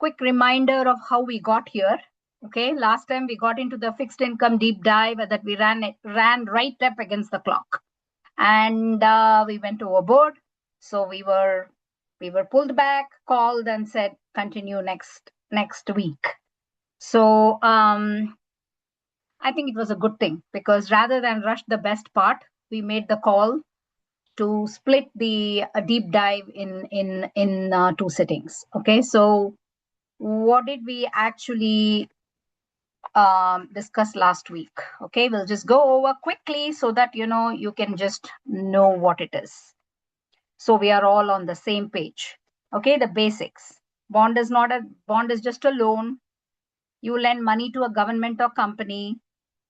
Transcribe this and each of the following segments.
quick reminder of how we got here. Okay, last time we got into the fixed income deep dive that we ran right up against the clock, and we went overboard. So we were pulled back, called, and said continue next week. So I think it was a good thing, because rather than rush the best part, we made the call to split the deep dive in two sittings. Okay, so what did we actually discuss last week? Okay, we'll just go over quickly so that you can just know what it is, so we are all on the same page. Okay, the basics. Bond is just a loan. You lend money to a government or company,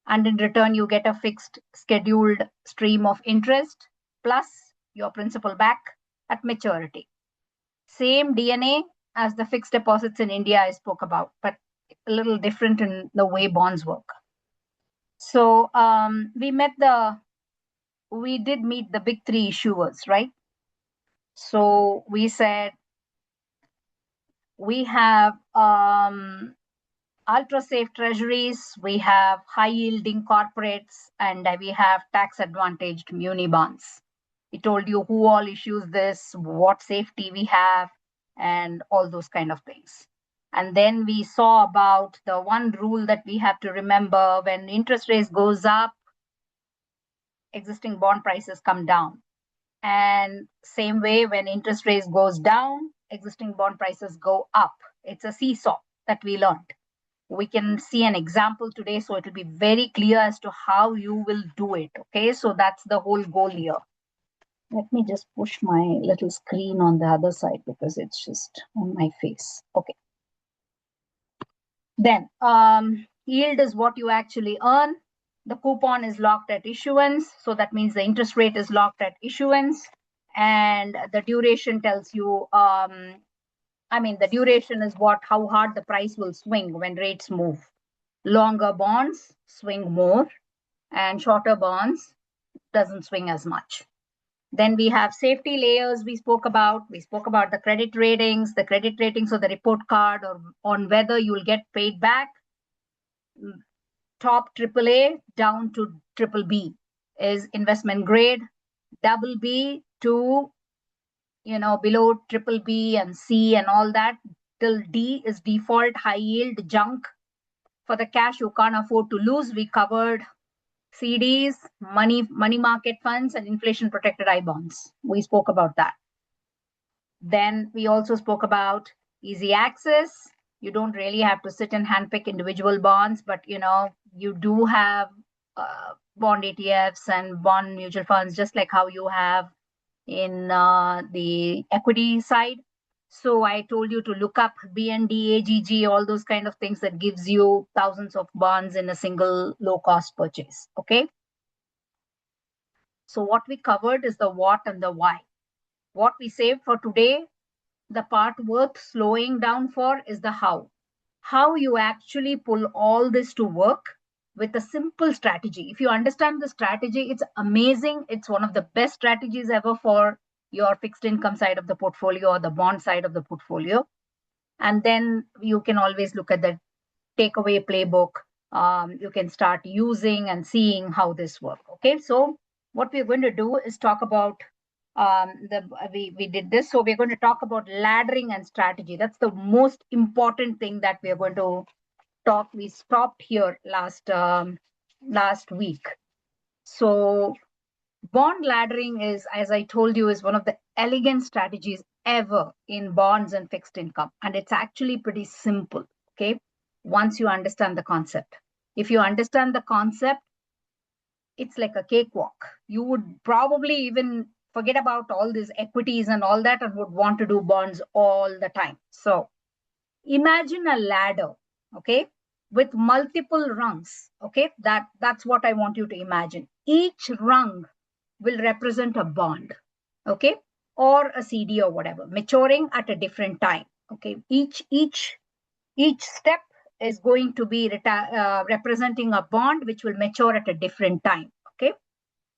and in return you get a fixed scheduled stream of interest plus your principal back at maturity. Same DNA as the fixed deposits in India I spoke about, but a little different in the way bonds work. So we did meet the big three issuers, right? So we said we have ultra safe treasuries, we have high yielding corporates, and we have tax advantaged muni bonds. We told you who all issues this, what safety we have, and all those kind of things. And then we saw about the one rule that we have to remember: when interest rates goes up, existing bond prices come down. And same way, when interest rates goes down, existing bond prices go up. It's a seesaw that we learned. We can see an example today, so it will be very clear as to how you will do it. Okay, so that's the whole goal here. Let me just push my little screen on the other side because it's just on my face. Okay. Then yield is what you actually earn. The coupon is locked at issuance, so that means the interest rate is locked at issuance, and the duration tells you the duration is how hard the price will swing when rates move. Longer bonds swing more, and shorter bonds doesn't swing as much. Then we have safety layers we spoke about. We spoke about the credit ratings or the report card, or on whether you'll get paid back. Top AAA down to triple B is investment grade. Double B to below triple B and C and all that till D is default high yield junk. For the cash you can't afford to lose, we covered CDs, money market funds, and inflation protected I bonds. We spoke about that. Then we also spoke about easy access. You don't really have to sit and handpick individual bonds, but you do have bond ETFs and bond mutual funds, just like how you have in the equity side. So I told you to look up BND, AGG, all those kind of things that gives you thousands of bonds in a single low cost purchase. Okay. So what we covered is the what and the why. What we saved for today, the part worth slowing down for, is the how. How you actually pull all this to work with a simple strategy. If you understand the strategy, it's amazing. It's one of the best strategies ever for your fixed income side of the portfolio or the bond side of the portfolio. And then you can always look at the takeaway playbook. You can start using and seeing how this works. Okay, so what we're going to do is talk about we did this. So we're going to talk about laddering and strategy. That's the most important thing that we're going to talk. We stopped here last week. So bond laddering is, as I told you, is one of the elegant strategies ever in bonds and fixed income. And it's actually pretty simple. Okay, once you understand the concept. If you understand the concept, it's like a cakewalk. You would probably even forget about all these equities and all that and would want to do bonds all the time. So imagine a ladder, okay, with multiple rungs. Okay, that's what I want you to imagine. Each rung will represent a bond, okay, or a CD or whatever, maturing at a different time. Okay, each step is going to be representing a bond which will mature at a different time. Okay,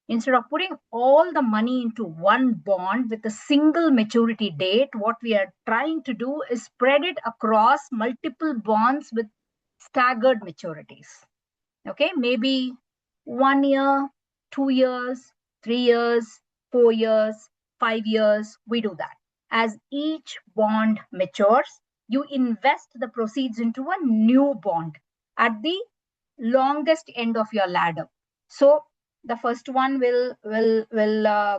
Instead of putting all the money into one bond with a single maturity date, what we are trying to do is spread it across multiple bonds with staggered maturities. Okay, maybe 1 year, 2 years, 3 years, 4 years, 5 years, we do that. As each bond matures, you invest the proceeds into a new bond at the longest end of your ladder. So the first one will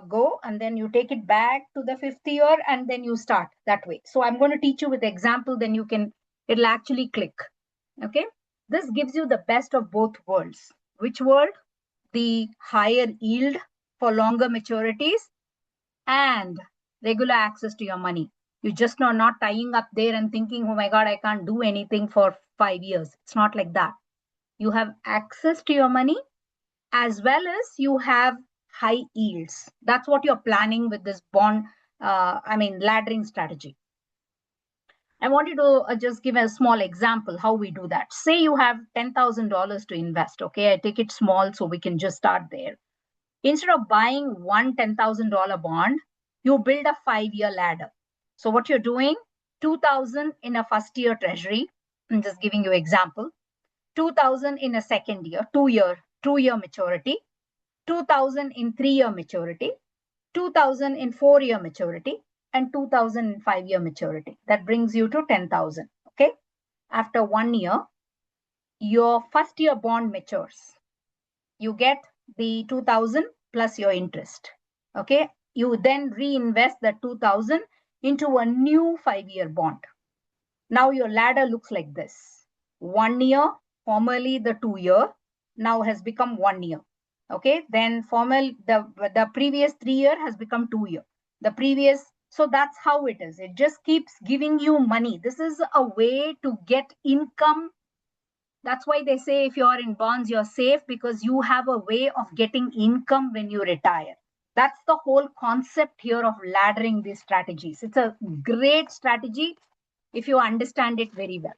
go, and then you take it back to the 5th year, and then you start that way. So I'm going to teach you with example, then it'll actually click. Okay, this gives you the best of both worlds. Which world? The higher yield for longer maturities and regular access to your money. You just are not tying up there and thinking, oh my God, I can't do anything for 5 years. It's not like that. You have access to your money as well as you have high yields. That's what you're planning with this bond, laddering strategy. I wanted to just give a small example how we do that. Say you have $10,000 to invest. Okay, I take it small so we can just start there. Instead of buying one $10,000 bond, you build a 5-year ladder. So what you're doing, 2,000 in a first year treasury. I'm just giving you example. 2,000 in a second year, 2-year maturity. 2,000 in 3-year maturity. 2,000 in 4-year maturity. And 2,000 in 5-year maturity. That brings you to 10,000. Okay. After 1 year, your first year bond matures. You get the 2,000 plus your interest. Okay. You then reinvest that 2,000 into a new 5-year bond. Now your ladder looks like this. 1 year, formerly the 2-year, now has become 1 year. Okay. Then the previous 3 year has become 2 year. The previous, so that's how it is. It just keeps giving you money. This is a way to get income. That's why they say if you're in bonds, you're safe, because you have a way of getting income when you retire. That's the whole concept here of laddering these strategies. It's a great strategy if you understand it very well.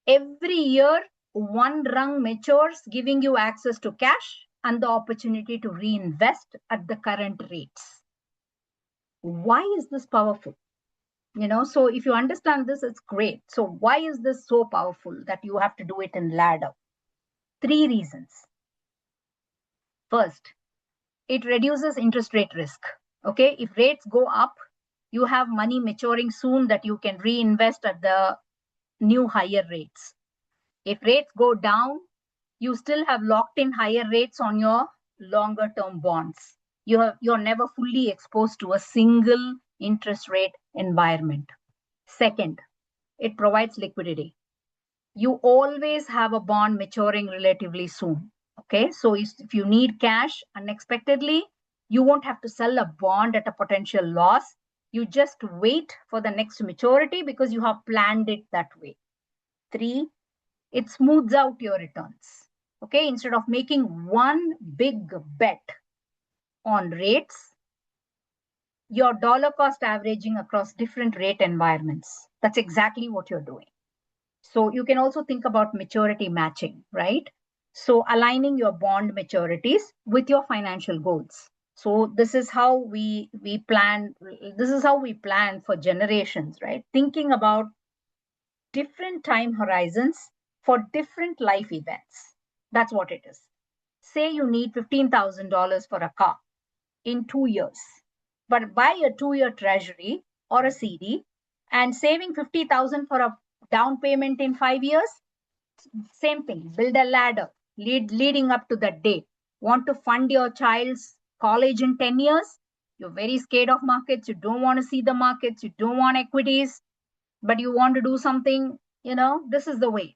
Every year, one rung matures, giving you access to cash and the opportunity to reinvest at the current rates. Why is this powerful? So if you understand this, it's great. So why is this so powerful that you have to do it in ladder? 3 reasons. First, it reduces interest rate risk. Okay, if rates go up, you have money maturing soon that you can reinvest at the new higher rates. If rates go down, you still have locked in higher rates on your longer term bonds. You're never fully exposed to a single interest rate environment. Second, it provides liquidity. You always have a bond maturing relatively soon. Okay, so if you need cash unexpectedly, you won't have to sell a bond at a potential loss. You just wait for the next maturity because you have planned it that way. 3, it smooths out your returns. Okay, instead of making one big bet on rates, your dollar cost averaging across different rate environments. That's exactly what you're doing. So you can also think about maturity matching, right? So aligning your bond maturities with your financial goals. So this is how we plan. This is how we plan for generations, right? Thinking about different time horizons for different life events. That's what it is. Say you need $15,000 for a car in 2 years, but buy a 2-year treasury or a CD and saving 50,000 for a down payment in 5 years. Same thing, build a ladder leading up to that date. Want to fund your child's college in 10 years? You're very scared of markets. You don't want to see the markets. You don't want equities, but you want to do something, this is the way.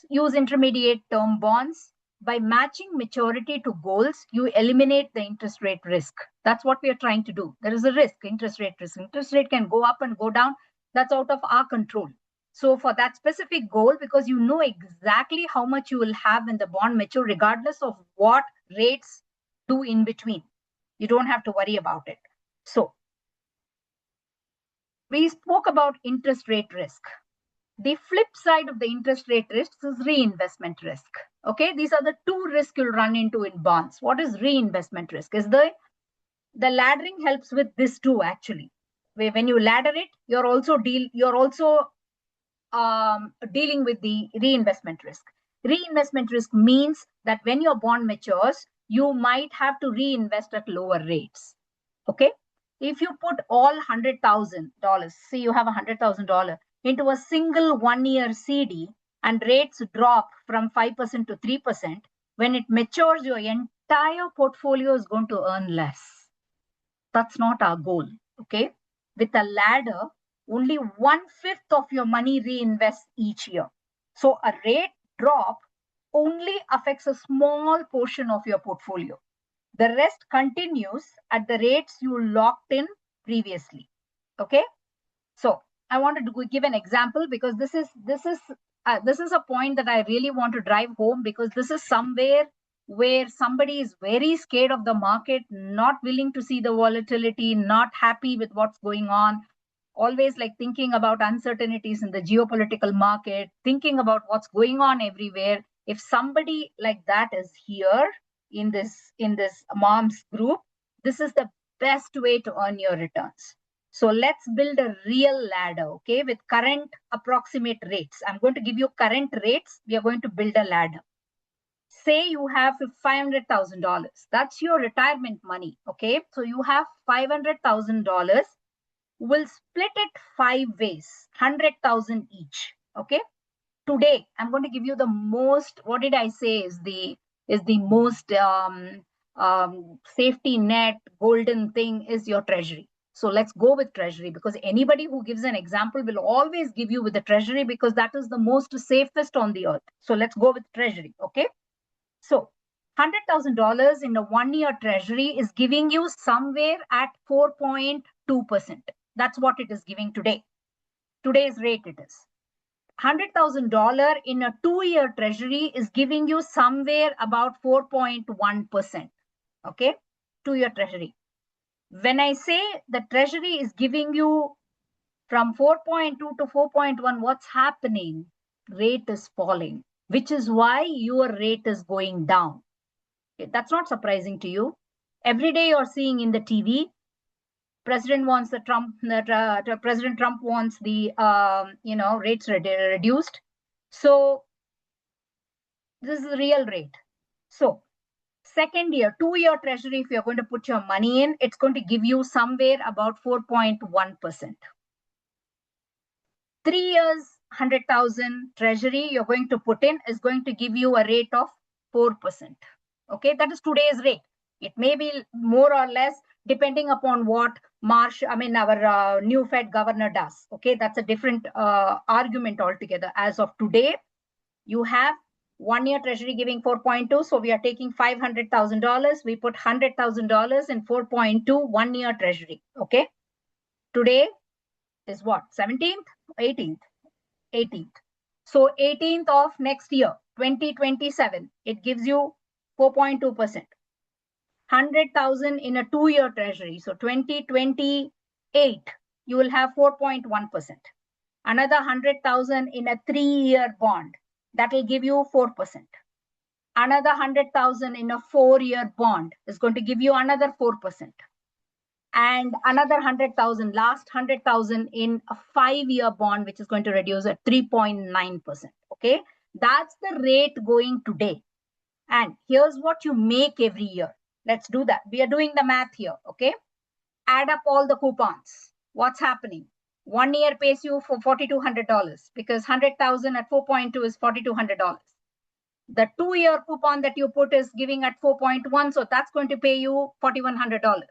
Use intermediate term bonds. By matching maturity to goals, you eliminate the interest rate risk. That's what we are trying to do. There is a risk, interest rate risk. Interest rate can go up and go down. That's out of our control. So for that specific goal, because you know exactly how much you will have when the bond mature, regardless of what rates do in between, you don't have to worry about it. So we spoke about interest rate risk. The flip side of the interest rate risk is reinvestment risk. Okay, these are the two risks you'll run into in bonds. What is reinvestment risk? Is the laddering helps with this too, actually. When you ladder it, you're also dealing with the reinvestment risk. Reinvestment risk means that when your bond matures, you might have to reinvest at lower rates. Okay, if you put all $100,000, say you have $100,000 into a single 1-year CD and rates drop from 5% to 3%, when it matures, your entire portfolio is going to earn less. That's not our goal. Okay, with a ladder, only 1/5 of your money reinvests each year. So a rate drop only affects a small portion of your portfolio. The rest continues at the rates you locked in previously. Okay, so I wanted to give an example because this is a point that I really want to drive home, because this is somewhere where somebody is very scared of the market, not willing to see the volatility, not happy with what's going on, always like thinking about uncertainties in the geopolitical market, thinking about what's going on everywhere. If somebody like that is here in this mom's group, this is the best way to earn your returns. So let's build a real ladder, okay, with current approximate rates. I'm going to give you current rates. We are going to build a ladder. Say you have $500,000. That's your retirement money, okay? So you have $500,000. We'll split it 5 ways, 100,000 each. Okay. Today, I'm going to give you the most. What did I say is the most safety net, golden thing is your treasury. So let's go with treasury, because anybody who gives an example will always give you with the treasury, because that is the most safest on the earth. So let's go with treasury. Okay. So $100,000 in a 1-year treasury is giving you somewhere at 4.2%. That's what it is giving today. Today's rate it is. $100,000 in a 2-year treasury is giving you somewhere about 4.1%. Okay, 2-year treasury. When I say the treasury is giving you from 4.2 to 4.1, what's happening? Rate is falling, which is why your rate is going down. Okay, that's not surprising to you. Every day you're seeing in the TV, President Trump wants the rates reduced. So this is the real rate. So second year, 2-year treasury, if you're going to put your money in, it's going to give you somewhere about 4.1%. 3 years, 100,000 treasury you're going to put in is going to give you a rate of 4%. Okay, that is today's rate. It may be more or less depending upon what our new Fed governor does. Okay, that's a different argument altogether. As of today, you have 1-year treasury giving 4.2. So we are taking $500,000. We put $100,000 in 4.2 1-year treasury. Okay, today is what? 17th, 18th, 18th. So 18th of next year, 2027, it gives you 4.2%. 100,000 in a 2-year treasury. So 2028, you will have 4.1%. Another 100,000 in a 3-year bond, that will give you 4%. Another 100,000 in a 4-year bond is going to give you another 4%. And another 100,000, last 100,000 in a 5-year bond, which is going to reduce at 3.9%. Okay, that's the rate going today. And here's what you make every year. Let's do that. We are doing the math here. Okay, add up all the coupons. What's happening? 1 year pays you for $4,200, because 100,000 at 4.2 is $4,200. The 2-year coupon that you put is giving at 4.1, so that's going to pay you $4,100.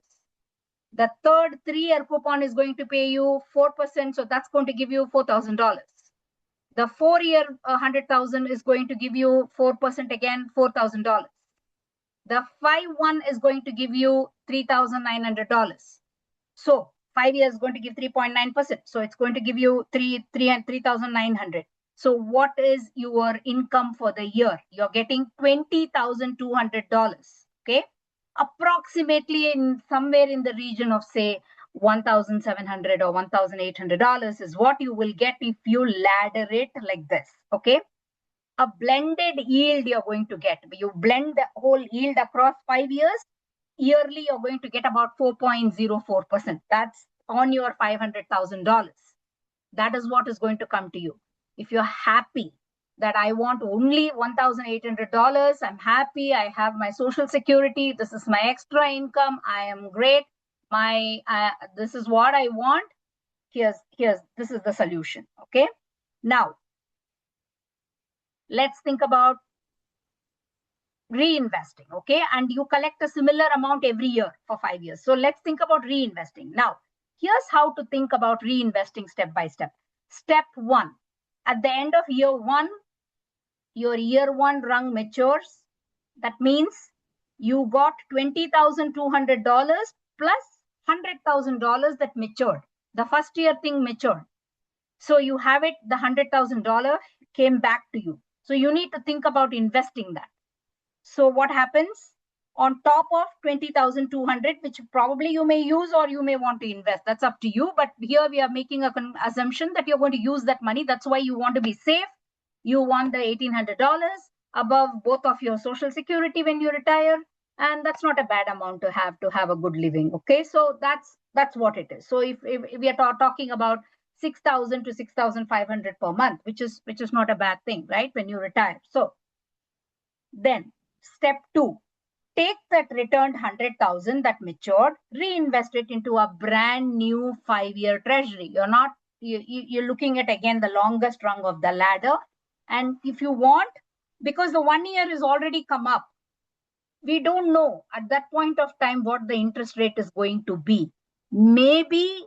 The third 3-year coupon is going to pay you 4%, so that's going to give you $4,000. The 4-year 100,000 is going to give you 4% again, $4,000. The 5-1 is going to give you $3,900. So 5 years is going to give 3.9%. So it's going to give you 3,900. So what is your income for the year? You're getting $20,200. Okay, approximately in somewhere in the region of say $1,700 or $1,800 is what you will get if you ladder it like this. Okay, a blended yield you're going to get. You blend the whole yield across 5 years, yearly you're going to get about 4.04%. That's on your $500,000. That is what is going to come to you. If you're happy that I want only $1,800, I'm happy, I have my social security, this is my extra income, I am great, this is what I want, this is the solution. Okay, now let's think about reinvesting. Okay, and you collect a similar amount every year for 5 years. So let's think about reinvesting. Now here's how to think about reinvesting step by step. Step 1, at the end of year 1, your year 1 rung matures. That means you got $20,200 plus $100,000 that matured. The first year thing matured. So you have it, the $100,000 came back to you. So you need to think about investing that. So what happens? On top of 20,200, which probably you may use or you may want to invest. That's up to you. But here we are making an assumption that you're going to use that money. That's why you want to be safe. You want the $1,800 above both of your social security when you retire. And that's not a bad amount to have a good living. Okay, so that's what it is. So if we are talking about 6,000 to 6,500 per month, which is not a bad thing, right? When you retire. So then step 2, take that returned 100,000 that matured, reinvest it into a brand new 5-year treasury. You're looking at again the longest rung of the ladder. And if you want, because the 1 year is already come up, we don't know at that point of time what the interest rate is going to be. Maybe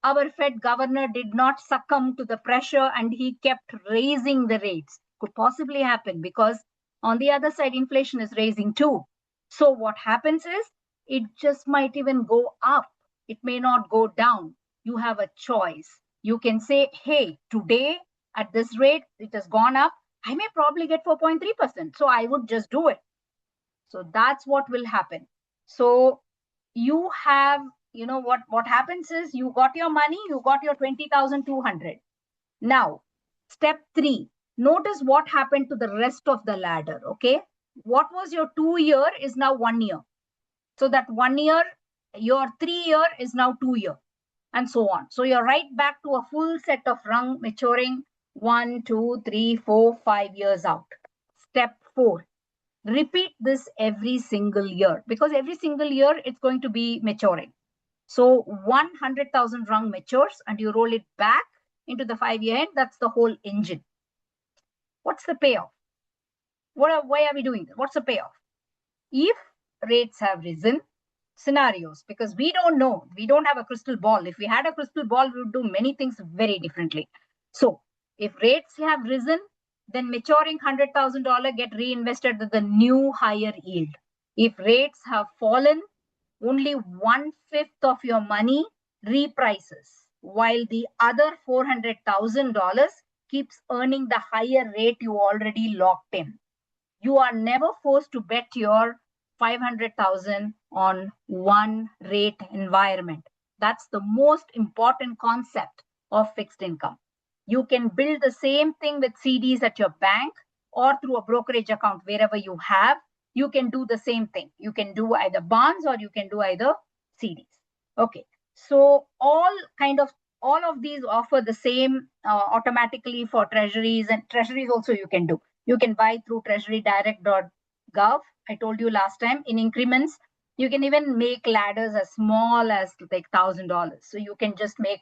our Fed governor did not succumb to the pressure and he kept raising the rates. Could possibly happen because on the other side, inflation is raising too. So what happens is it just might even go up. It may not go down. You have a choice. You can say, hey, today at this rate, it has gone up. I may probably get 4.3%. So I would just do it. So that's what will happen. So you have, what happens is you got your money, you got your 20,200. Now, step 3, notice what happened to the rest of the ladder. Okay. What was your 2 year is now 1 year. So that 1 year, your 3 year is now 2 year and so on. So you're right back to a full set of rung maturing 1, 2, 3, 4, 5 years out. Step 4, repeat this every single year because every single year it's going to be maturing. So 100,000 rung matures and you roll it back into the 5-year end. That's the whole engine. What's the payoff? Why are we doing this? What's the payoff? If rates have risen, scenarios, because we don't know, we don't have a crystal ball. If we had a crystal ball, we would do many things very differently. So if rates have risen, then maturing $100,000 get reinvested with the new higher yield. If rates have fallen, only 1/5 of your money reprices, while the other $400,000 keeps earning the higher rate you already locked in. You are never forced to bet your 500,000 on one rate environment. That's the most important concept of fixed income. You can build the same thing with CDs at your bank or through a brokerage account wherever you have. You can do the same thing. You can do either bonds or you can do either CDs. Okay, so all of these offer the same automatically for treasuries, and treasuries also you can do. You can buy through treasurydirect.gov. I told you last time in increments. You can even make ladders as small as like $1,000. So you can just make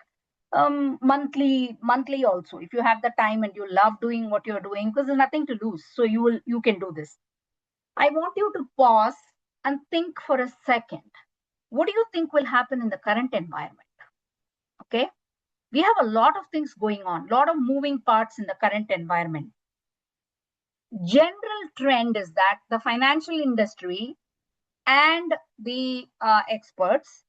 monthly also. If you have the time and you love doing what you're doing, because there's nothing to lose. So you can do this. I want you to pause and think for a second. What do you think will happen in the current environment? Okay. We have a lot of things going on, a lot of moving parts in the current environment. General trend is that the financial industry and the experts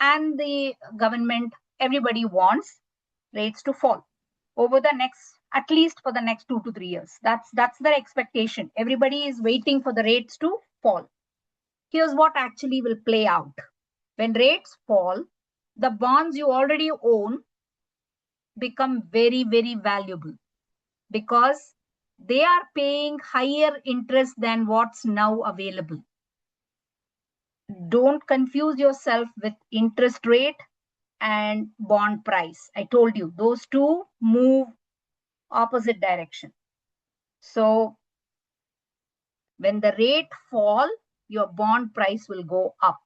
and the government, everybody wants rates to fall over the next, at least for the next 2 to 3 years. That's the expectation. Everybody is waiting for the rates to fall. Here's what actually will play out. When rates fall, the bonds you already own become very, very valuable because they are paying higher interest than what's now available. Don't confuse yourself with interest rate and bond price. I told you, those two move opposite direction. So when the rate fall, your bond price will go up.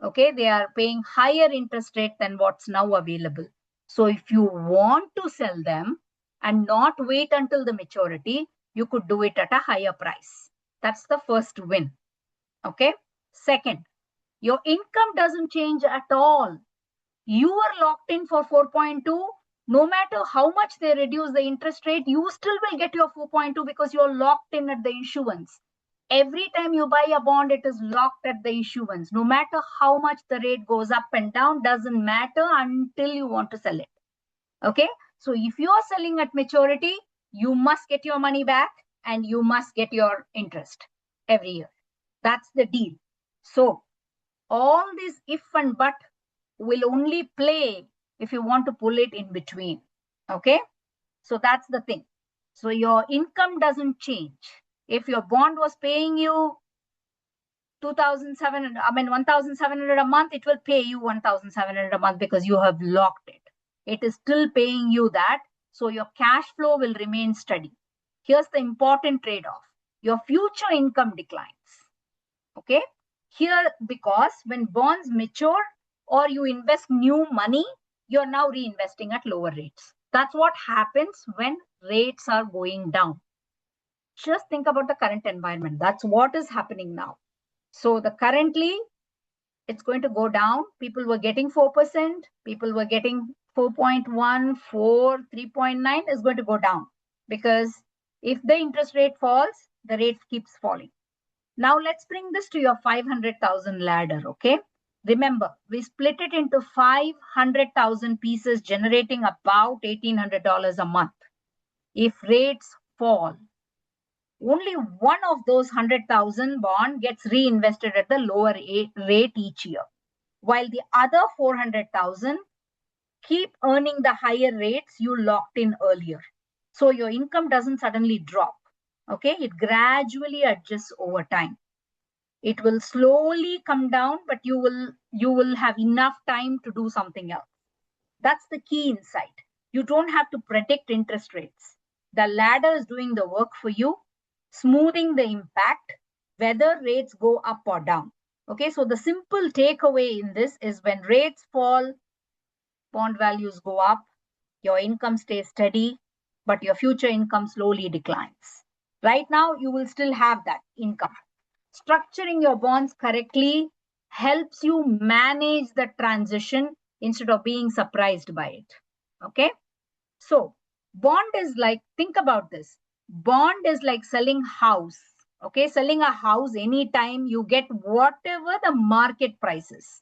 Okay, they are paying higher interest rate than what's now available. So if you want to sell them and not wait until the maturity, you could do it at a higher price. That's the first win. Okay. Second, your income doesn't change at all. You are locked in for 4.2. No matter how much they reduce the interest rate, you still will get your 4.2 because you're locked in at the issuance. Every time you buy a bond, it is locked at the issuance. No matter how much the rate goes up and down, doesn't matter until you want to sell it. Okay. So if you are selling at maturity, you must get your money back and you must get your interest every year. That's the deal. So all this if and but will only play if you want to pull it in between. Okay. So that's the thing. So your income doesn't change. If your bond was paying you 1,700 a month, it will pay you 1,700 a month because you have locked it. It is still paying you that. So your cash flow will remain steady. Here's the important trade-off. Your future income declines. Okay. Here, because when bonds mature or you invest new money, you're now reinvesting at lower rates. That's what happens when rates are going down. Just think about the current environment. That's what is happening now. So currently, it's going to go down. People were getting 4%. People were getting 4.1, 4, 3.9 is going to go down because if the interest rate falls, the rate keeps falling. Now let's bring this to your 500,000 ladder, okay? Remember, we split it into 500,000 pieces, generating about $1,800 a month. If rates fall, only one of those 100,000 bond gets reinvested at the lower rate each year, while the other 400,000 keep earning the higher rates you locked in earlier. So your income doesn't suddenly drop, okay? It gradually adjusts over time. It will slowly come down, but you will have enough time to do something else. That's the key insight. You don't have to predict interest rates. The ladder is doing the work for you, smoothing the impact, whether rates go up or down. Okay, so the simple takeaway in this is when rates fall, bond values go up, your income stays steady, but your future income slowly declines. Right now, you will still have that income. Structuring your bonds correctly helps you manage the transition instead of being surprised by it. Okay. So bond is like, think about this. Bond is like selling house. Okay. Selling a house anytime you get whatever the market price is.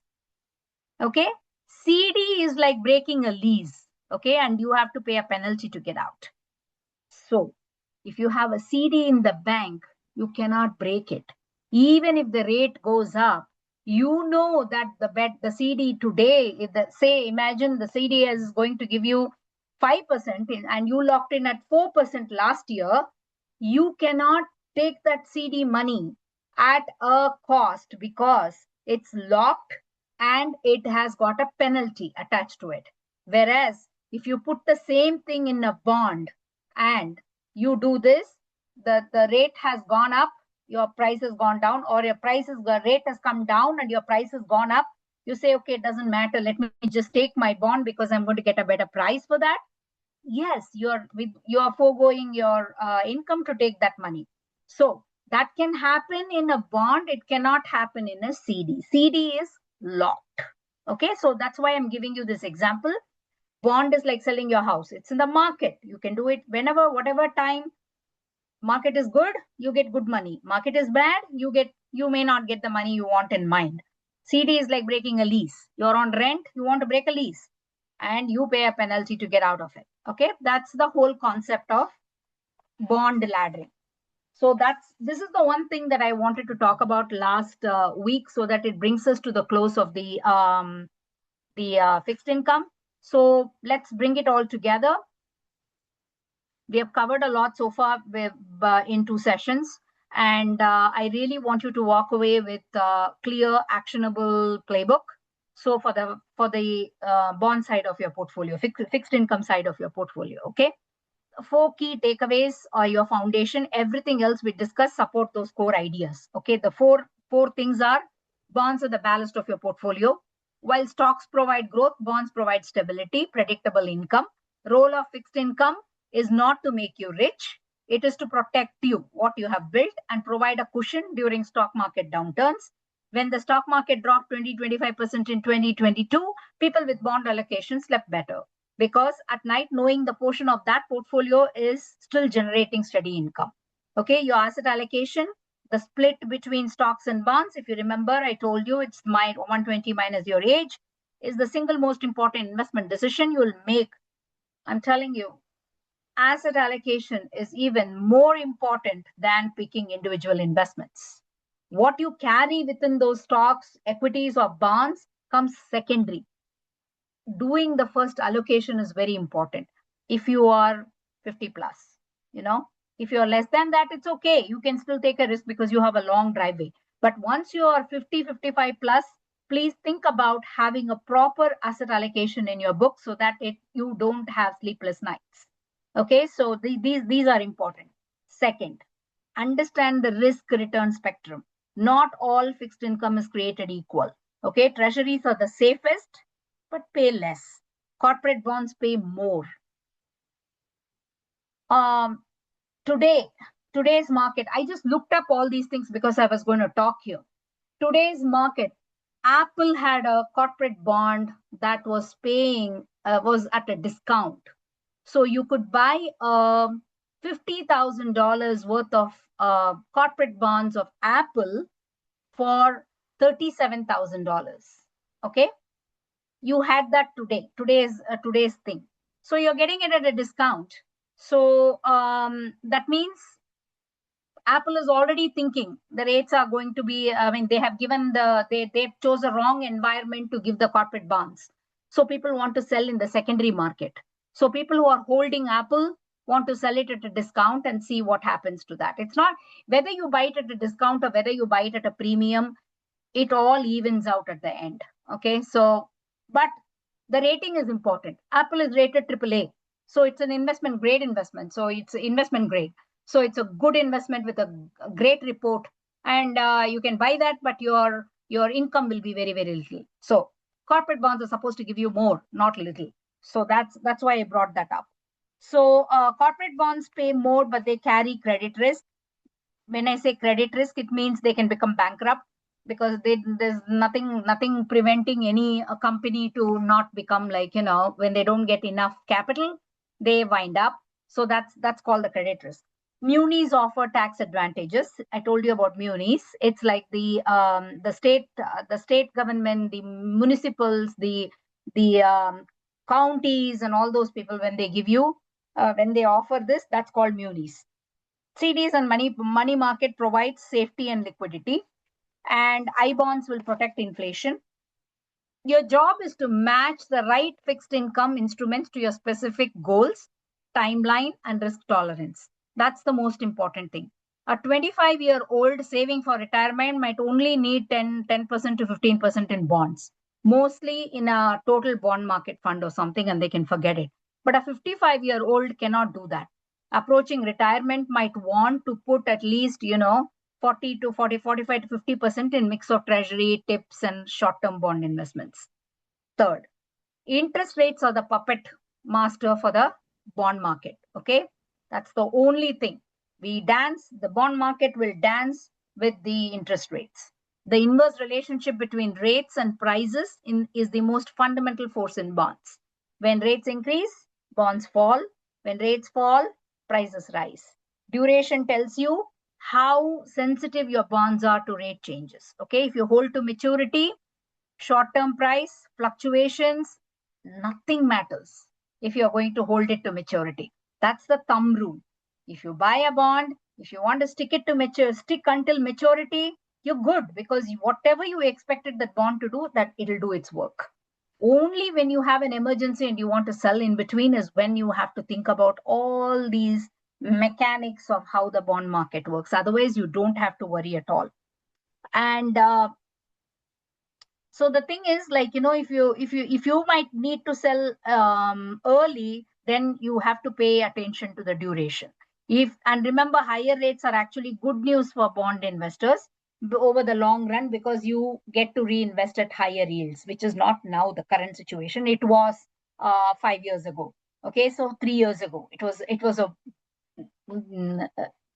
Okay. CD is like breaking a lease. Okay. And you have to pay a penalty to get out. So if you have a CD in the bank, you cannot break it. Even if the rate goes up, you know that the CD today, imagine the CD is going to give you 5% and you locked in at 4% last year, you cannot take that CD money at a cost because it's locked and it has got a penalty attached to it. Whereas if you put the same thing in a bond and you do this, the rate has gone up, your price has gone down, or the rate has come down and your price has gone up. You say, okay, it doesn't matter. Let me just take my bond because I'm going to get a better price for that. Yes, you're foregoing your income to take that money. So that can happen in a bond. It cannot happen in a CD. CD is locked. Okay, so that's why I'm giving you this example. Bond is like selling your house. It's in the market. You can do it whenever, whatever time. Market is good, you get good money. Market is bad, you may not get the money you want in mind. CD is like breaking a lease. You're on rent, you want to break a lease and you pay a penalty to get out of it. Okay, that's the whole concept of bond laddering. So this is the one thing that I wanted to talk about last week so that it brings us to the close of the fixed income. So let's bring it all together. We have covered a lot so far in 2 sessions. And I really want you to walk away with a clear, actionable playbook. So for the bond side of your portfolio, fixed income side of your portfolio, okay? 4 key takeaways are your foundation. Everything else we discuss support those core ideas. Okay, the four things are: bonds are the ballast of your portfolio. While stocks provide growth, bonds provide stability, predictable income. Role of fixed income is not to make you rich. It is to protect you, what you have built, and provide a cushion during stock market downturns. When the stock market dropped 20-25% in 2022, people with bond allocations slept better, because at night, knowing the portion of that portfolio is still generating steady income. Okay, your asset allocation, the split between stocks and bonds, if you remember, I told you it's my 120 minus your age, is the single most important investment decision you'll make. I'm telling you, asset allocation is even more important than picking individual investments. What you carry within those stocks, equities, or bonds comes secondary. Doing the first allocation is very important. If you are 50 plus, if you're less than that, it's okay. You can still take a risk because you have a long driveway. But once you are 50, 55 plus, please think about having a proper asset allocation in your book so that you don't have sleepless nights. Okay, so these are important. Second, understand the risk return spectrum. Not all fixed income is created equal. Okay, treasuries are the safest but pay less. Corporate bonds pay more. Today's market, I just looked up all these things because I was going to talk here. Today's market, Apple had a corporate bond that was at a discount. So you could buy $50,000 worth of corporate bonds of Apple for $37,000. Okay, you had that today's thing, so you're getting it at a discount. So that means Apple is already thinking the rates are going to be, they have given they chose a wrong environment to give the corporate bonds, so people want to sell in the secondary market. So people who are holding Apple want to sell it at a discount and see what happens to that. It's not whether you buy it at a discount or whether you buy it at a premium, it all evens out at the end. Okay, so but the rating is important. Apple is rated AAA, so it's an investment grade investment. So it's investment grade. So it's a good investment with a great report, and you can buy that, but your income will be very, very little. So corporate bonds are supposed to give you more, not little. So that's why I brought that up. So corporate bonds pay more, but they carry credit risk. When I say credit risk, it means they can become bankrupt, because there's nothing preventing any company to not become, like, when they don't get enough capital, they wind up. So that's called the credit risk. Munis offer tax advantages. I told you about munis. It's like the state government, the municipals, the counties, and all those people, when they give you when they offer this, that's called munis. CDs and money market provides safety and liquidity, and I bonds will protect inflation. Your job is to match the right fixed income instruments to your specific goals, timeline, and risk tolerance. That's the most important thing. A 25-year-old saving for retirement might only need 10% to 15% in bonds, mostly in a total bond market fund or something, and they can forget it. But a 55-year-old cannot do that. Approaching retirement might want to put at least, 45 to 50% in mix of treasury, tips, and short-term bond investments. Third, interest rates are the puppet master for the bond market. Okay, that's the only thing. The bond market will dance with the interest rates. The inverse relationship between rates and prices is the most fundamental force in bonds. When rates increase, bonds fall. When rates fall, prices rise. Duration tells you how sensitive your bonds are to rate changes. Okay, if you hold to maturity, short-term price fluctuations, nothing matters if you're going to hold it to maturity. That's the thumb rule. If you buy a bond, if you want to stick until maturity, you're good, because whatever you expected that bond to do, that it'll do its work. Only when you have an emergency and you want to sell in between is when you have to think about all these mechanics of how the bond market works. Otherwise, you don't have to worry at all. And so the thing is, like, if you might need to sell early, then you have to pay attention to the duration. And remember, higher rates are actually good news for bond investors over the long run, because you get to reinvest at higher yields, which is not now the current situation. It was 5 years ago. Okay, so 3 years ago, it was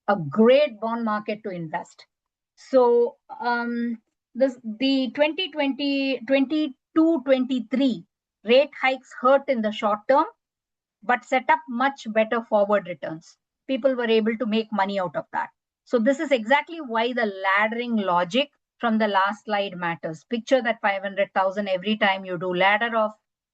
a great bond market to invest. So the 2020, 22-23 rate hikes hurt in the short term, but set up much better forward returns. People were able to make money out of that. So this is exactly why the laddering logic from the last slide matters. Picture that 500,000 every time you do ladder of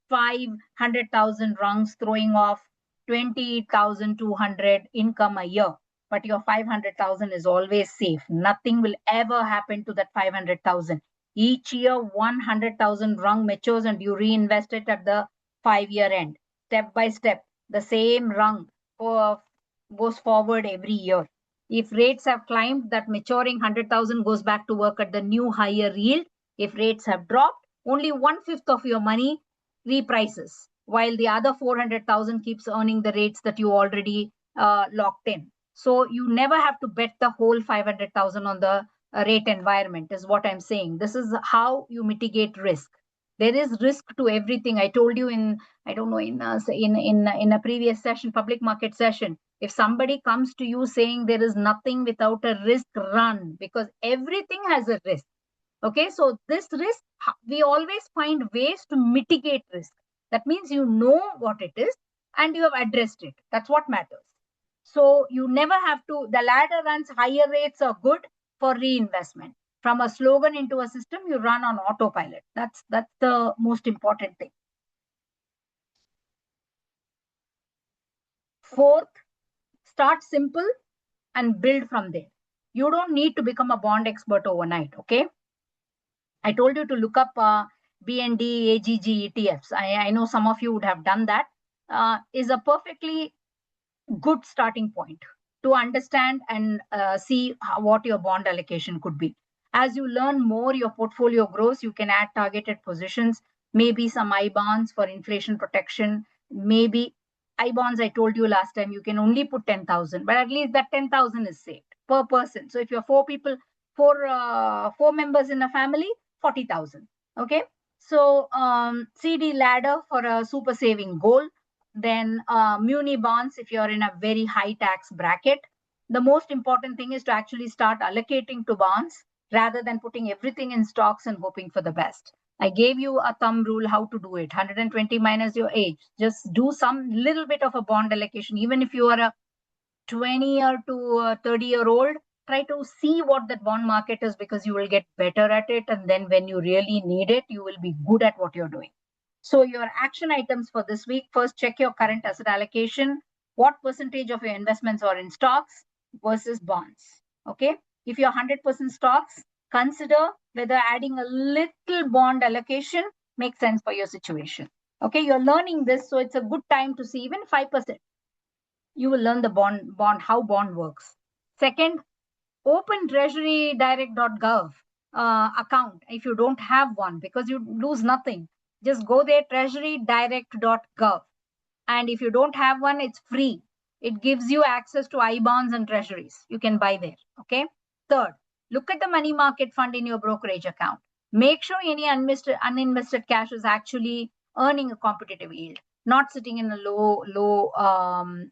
500,000 rungs, throwing off 20,200 income a year. But your 500,000 is always safe. Nothing will ever happen to that 500,000. Each year, 100,000 rung matures and you reinvest it at the 5-year end. Step by step, the same rung goes forward every year. If rates have climbed, that maturing 100,000 goes back to work at the new higher yield. If rates have dropped, only 1/5 of your money reprices, while the other 400,000 keeps earning the rates that you already locked in. So you never have to bet the whole 500,000 on the rate environment, is what I'm saying. This is how you mitigate risk. There is risk to everything. I told you I don't know, in a previous session, public market session, if somebody comes to you saying there is nothing without a risk, run, because everything has a risk. Okay, so this risk, we always find ways to mitigate risk. That means you know what it is and you have addressed it. That's what matters. So you never have to, the ladder runs, higher rates are good for reinvestment. From a slogan into a system, you run on autopilot. That's the most important thing. Fourth, start simple and build from there. You don't need to become a bond expert overnight, okay? I told you to look up BND, AGG, ETFs. I know some of you would have done that. Is a perfectly good starting point to understand and see what your bond allocation could be. As you learn more, your portfolio grows. You can add targeted positions, maybe some I bonds for inflation protection, maybe I bonds. I told you last time you can only put 10,000, but at least that 10,000 is saved per person. So if you're four people, four members in a family, 40,000. Okay. So CD ladder for a super saving goal. Then muni bonds if you're in a very high tax bracket. The most important thing is to actually start allocating to bonds rather than putting everything in stocks and hoping for the best. I gave you a thumb rule how to do it. 120 minus your age. Just do some little bit of a bond allocation. Even if you are a 20 or to 30-year-old, try to see what that bond market is, because you will get better at it. And then when you really need it, you will be good at what you're doing. So your action items for this week: first, check your current asset allocation. What percentage of your investments are in stocks versus bonds? Okay. If you're 100% stocks, consider whether adding a little bond allocation makes sense for your situation. Okay. You're learning this, so it's a good time to see even 5%. You will learn the how bond works. Second, open treasurydirect.gov account if you don't have one, because you lose nothing. Just go there, treasurydirect.gov. And if you don't have one, it's free. It gives you access to I bonds and treasuries. You can buy there. Okay. Third, look at the money market fund in your brokerage account. Make sure any uninvested cash is actually earning a competitive yield, not sitting in a low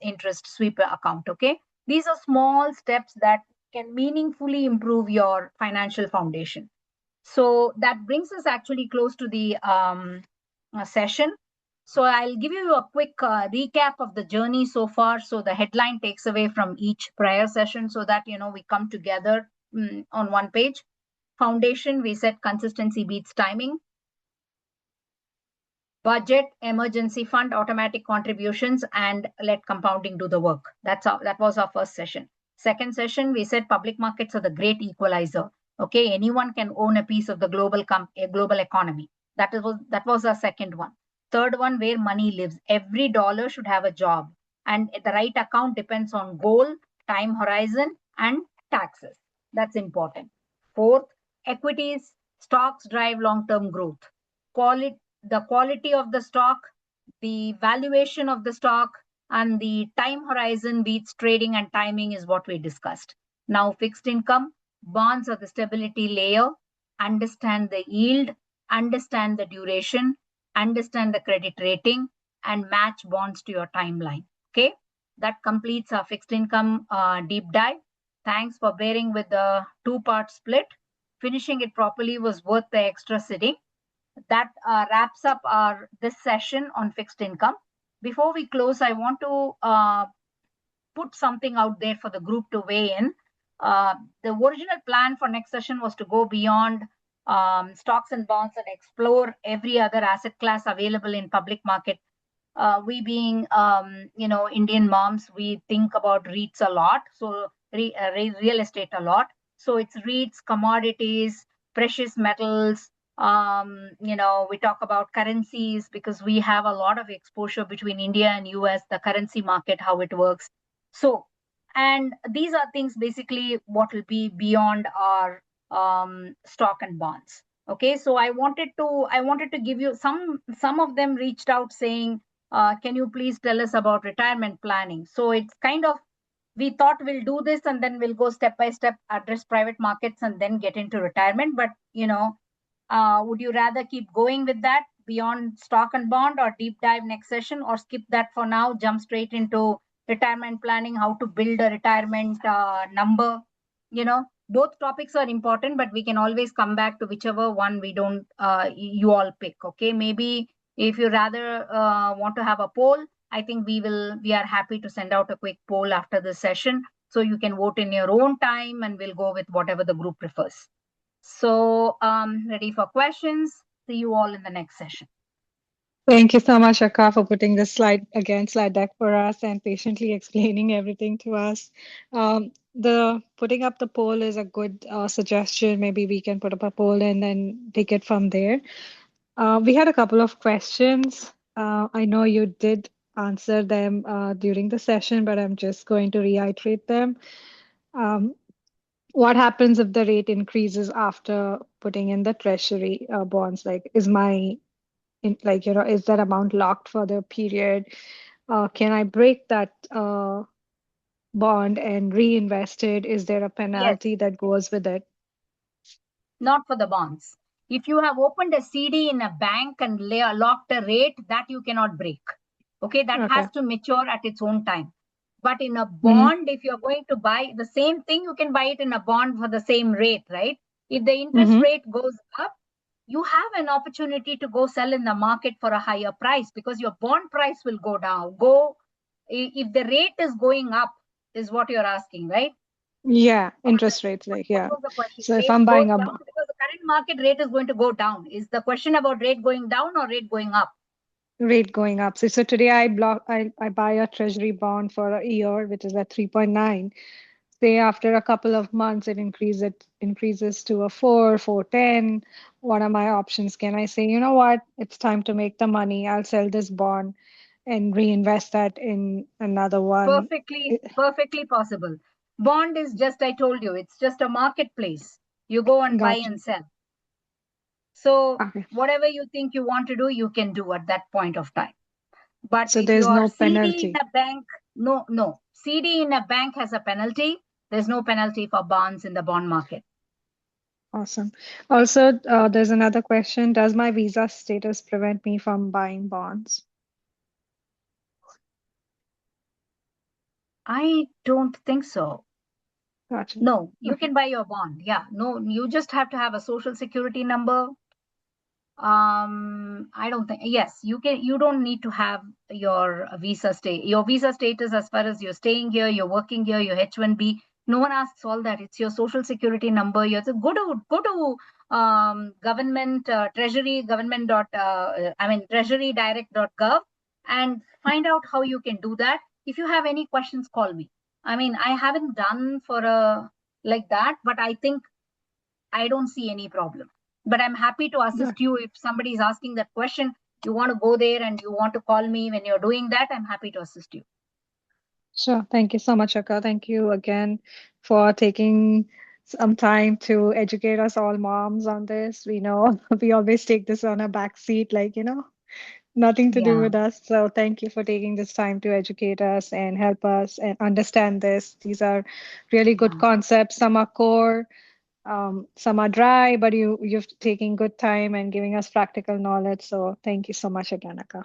interest sweep account. Okay. These are small steps that can meaningfully improve your financial foundation. So that brings us actually close to the session. So I'll give you a quick recap of the journey so far. So the headline takes away from each prior session so that, we come together on one page. Foundation, we said consistency beats timing. Budget, emergency fund, automatic contributions, and let compounding do the work. That was our first session. Second session, we said public markets are the great equalizer. Okay, anyone can own a piece of the global economy. That was the second one. Third one, where money lives. Every dollar should have a job, and the right account depends on goal, time horizon, and taxes. That's important. Fourth, equities, stocks drive long-term growth. The quality of the stock, the valuation of the stock, and the time horizon beats trading and timing is what we discussed. Now, fixed income, bonds are the stability layer. Understand the yield, understand the duration, understand the credit rating, and match bonds to your timeline. Okay, that completes our fixed income deep dive. Thanks for bearing with the two-part split. Finishing it properly was worth the extra sitting. That wraps up our this session on fixed income. Before we close, I want to put something out there for the group to weigh in. The original plan for next session was to go beyond stocks and bonds and explore every other asset class available in public market. We being Indian moms, we think about REITs a lot, so real estate a lot. So it's REITs, commodities, precious metals. We talk about currencies because we have a lot of exposure between India and US, the currency market, how it works. So, and these are things basically what will be beyond our stock and bonds. Okay, so I wanted to give you some of them reached out saying, can you please tell us about retirement planning? So it's kind of, we thought we'll do this and then we'll go step by step, address private markets and then get into retirement. But, would you rather keep going with that beyond stock and bond, or deep dive next session, or skip that for now, jump straight into retirement planning, how to build a retirement number? Both topics are important, but we can always come back to whichever one we don't, you all pick. Okay, maybe if you rather want to have a poll, I think we are happy to send out a quick poll after this session, so you can vote in your own time and we'll go with whatever the group prefers. So ready for questions. See you all in the next session. Thank you so much, Akka, for putting this slide deck for us and patiently explaining everything to us. The putting up the poll is a good suggestion. Maybe we can put up a poll and then take it from there. We had a couple of questions. I know you did answer them during the session, but I'm just going to reiterate them. What happens if the rate increases after putting in the Treasury bonds? Like, is that amount locked for the period? Can I break that bond and reinvest it? Is there a Yes, penalty that goes with it? not for the bonds. If you have opened a CD in a bank and locked a rate, that you cannot break. Okay, that Okay. has to mature at its own time. But in a Mm-hmm. bond, if you're going to buy the same thing, you can buy it in a bond for the same rate, right? If the interest Mm-hmm. rate goes up, you have an opportunity to go sell in the market for a higher price because your bond price will go down. If the rate is going up, is what you're asking, right? Yeah, Or interest rates, what yeah. was the question? So if Rate I'm goes buying a down because the current market rate is going to go down. Is the question about rate going down or rate going up? rate going up. So today I buy a treasury bond for a year, which is at 3.9. Say after a couple of months it increases to a 4.10. What are my options? Can I say, you know what, it's time to make the money. I'll sell this bond and reinvest that in another one. Perfectly possible. Bond is just, I told you, it's just a marketplace. You go and buy Gotcha. and sell. So Okay. whatever you think you want to do, you can do at that point of time. But So if there's your no CD in penalty. a bank, no. CD in a bank has a penalty. There's no penalty for bonds in the bond market. Awesome. Also, there's another question. Does my visa status prevent me from buying bonds? I don't think so. Gotcha. No, you Okay. can buy your bond. Yeah, no, you just have to have a social security number. I don't think, yes, you don't need to have your visa status as far as you're staying here, you're working here, your H1B. No one asks all that. It's your social security number. You have to go to government treasury government dot I mean treasurydirect.gov and find out how you can do that. If you have any questions, call me. I mean, I haven't done for a like that, but I think I don't see any problem. But I'm happy to assist you if somebody is asking that question. You want to go there and you want to call me when you're doing that, I'm happy to assist you. Sure. Thank you so much, Akka. Thank you again for taking some time to educate us all moms on this. We know we always take this on a back seat, nothing to do Yeah, with us. So thank you for taking this time to educate us and help us and understand this. These are really good yeah. concepts. Some are core, some are dry, but you've taken good time and giving us practical knowledge. So thank you so much again, Akka.